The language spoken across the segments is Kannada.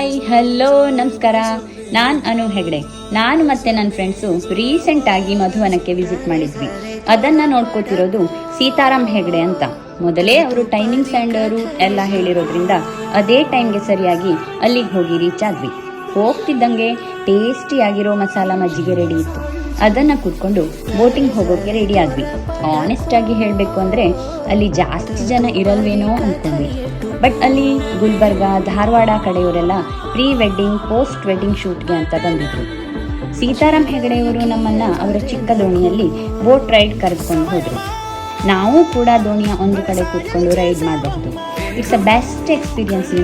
ಹಾಯ್ ಹಲೋ ನಮಸ್ಕಾರ. ನಾನು ಅನು ಹೆಗ್ಡೆ. ನಾನು ಮತ್ತೆ ನನ್ನ ಫ್ರೆಂಡ್ಸು ರೀಸೆಂಟ್ ಆಗಿ ಮಧುವನಕ್ಕೆ ವಿಸಿಟ್ ಮಾಡಿದ್ವಿ. ಅದನ್ನ ನೋಡ್ಕೋತಿರೋದು ಸೀತಾರಾಮ್ ಹೆಗ್ಡೆ ಅಂತ. ಮೊದಲೇ ಅವರು ಟೈಮಿಂಗ್ಸ್ ಆ್ಯಂಡ್ ರೂಟ್ ಎಲ್ಲ ಹೇಳಿರೋದ್ರಿಂದ ಅದೇ ಟೈಮ್ಗೆ ಸರಿಯಾಗಿ ಅಲ್ಲಿಗೆ ಹೋಗಿ ರೀಚ್ ಆದ್ವಿ. ಹೋಗ್ತಿದ್ದಂಗೆ ಟೇಸ್ಟಿಯಾಗಿರೋ ಮಸಾಲ ಮಜ್ಜಿಗೆ ರೆಡಿ ಇತ್ತು. ಅದನ್ನು ಕುಡ್ಕೊಂಡು ಬೋಟಿಂಗ್ ಹೋಗೋಕ್ಕೆ ರೆಡಿ ಆದ್ವಿ. ಆನೆಸ್ಟ್ ಆಗಿ ಹೇಳಬೇಕು ಅಂದರೆ ಅಲ್ಲಿ ಜಾಸ್ತಿ ಜನ ಇರಲ್ವೇನೋ ಅಂದ್ಕೊಂಡ್ವಿ. ಬಟ್ ಅಲ್ಲಿ ಗುಲ್ಬರ್ಗ, ಧಾರವಾಡ ಕಡೆಯವರೆಲ್ಲ ಪ್ರೀ ವೆಡ್ಡಿಂಗ್, ಪೋಸ್ಟ್ ವೆಡ್ಡಿಂಗ್ ಶೂಟ್ಗೆ ಅಂತ ಬಂದಿದ್ರು. ಸೀತಾರಾಮ್ ಹೆಗಡೆಯವರು ನಮ್ಮನ್ನು ಅವರ ಚಿಕ್ಕ ದೋಣಿಯಲ್ಲಿ ಬೋಟ್ ರೈಡ್ ಕರೆದುಕೊಂಡು ಹೋದರು. ನಾವು ಕೂಡ ದೋಣಿಯ ಒಂದು ಕಡೆ ಕೂತ್ಕೊಂಡು ರೈಡ್ ಮಾಡಬಹುದು. It's a best experience.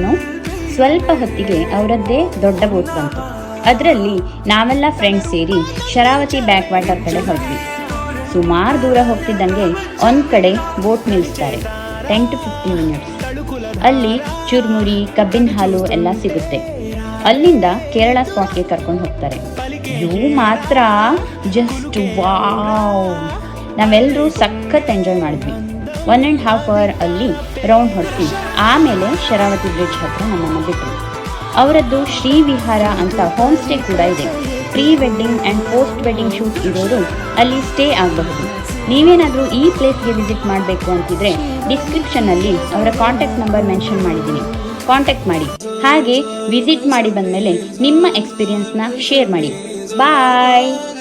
ಸ್ವಲ್ಪ ಹೊತ್ತಿಗೆ ಅವರದ್ದೇ ದೊಡ್ಡ ಬೋಟ್ ಬಂತು. ಅದರಲ್ಲಿ ನಾವೆಲ್ಲ ಫ್ರೆಂಡ್ಸ್ ಸೇರಿ ಶರಾವತಿ ಬ್ಯಾಕ್ ವಾಟರ್ ಕಡೆ ಹೊರಟ್ವಿ. ಸುಮಾರು ದೂರ ಹೋಗ್ತಿದ್ದಂಗೆ ಒಂದು ಕಡೆ ಬೋಟ್ ನಿಲ್ಲಿಸ್ತಾರೆ. 10 to 15 minutes. ಅಲ್ಲಿ ಚುರ್ಮುರಿ, ಕಬ್ಬಿನ ಹಾಲು ಎಲ್ಲ ಸಿಗುತ್ತೆ. ಅಲ್ಲಿಂದ ಕೇರಳ ಸ್ಪಾಟ್ಗೆ ಕರ್ಕೊಂಡು ಹೋಗ್ತಾರೆ. ಇವು ಮಾತ್ರ ಜಸ್ಟ್ ವಾವ್. ನಾವೆಲ್ಲರೂ ಸಖತ್ ಎಂಜಾಯ್ ಮಾಡಿದ್ವಿ. 1.5 hour ಅಲ್ಲಿ ರೌಂಡ್ ಹೊಡ್ಸಿ ಆಮೇಲೆ ಶರಾವತಿ ಬ್ರಿಡ್ಜ್ ಹತ್ರ ನಮ್ಮನ್ನು ಬಿಟ್ಟರು. ಅವರದ್ದು ಶ್ರೀ ವಿಹಾರ ಅಂತ ಹೋಮ್ ಸ್ಟೇ ಕೂಡ ಇದೆ. Pre wedding and post wedding shoot ಇರೋರು ಅಲ್ಲಿ ಸ್ಟೇ ಆಗಬಹುದು. ನೀವೇನಾದರೂ ಈ ಪ್ಲೇಸ್ಗೆ ವಿಸಿಟ್ ಮಾಡಬೇಕು ಅಂತಿದ್ರೆ ಡಿಸ್ಕ್ರಿಪ್ಷನಲ್ಲಿ ಅವರ ಕಾಂಟ್ಯಾಕ್ಟ್ ನಂಬರ್ ಮೆನ್ಷನ್ ಮಾಡಿದ್ದೀನಿ. ಕಾಂಟ್ಯಾಕ್ಟ್ ಮಾಡಿ. ಹಾಗೆ ವಿಸಿಟ್ ಮಾಡಿ ಬಂದಮೇಲೆ ನಿಮ್ಮ ಎಕ್ಸ್ಪೀರಿಯನ್ಸ್ನ ಶೇರ್ ಮಾಡಿ. ಬಾಯ್.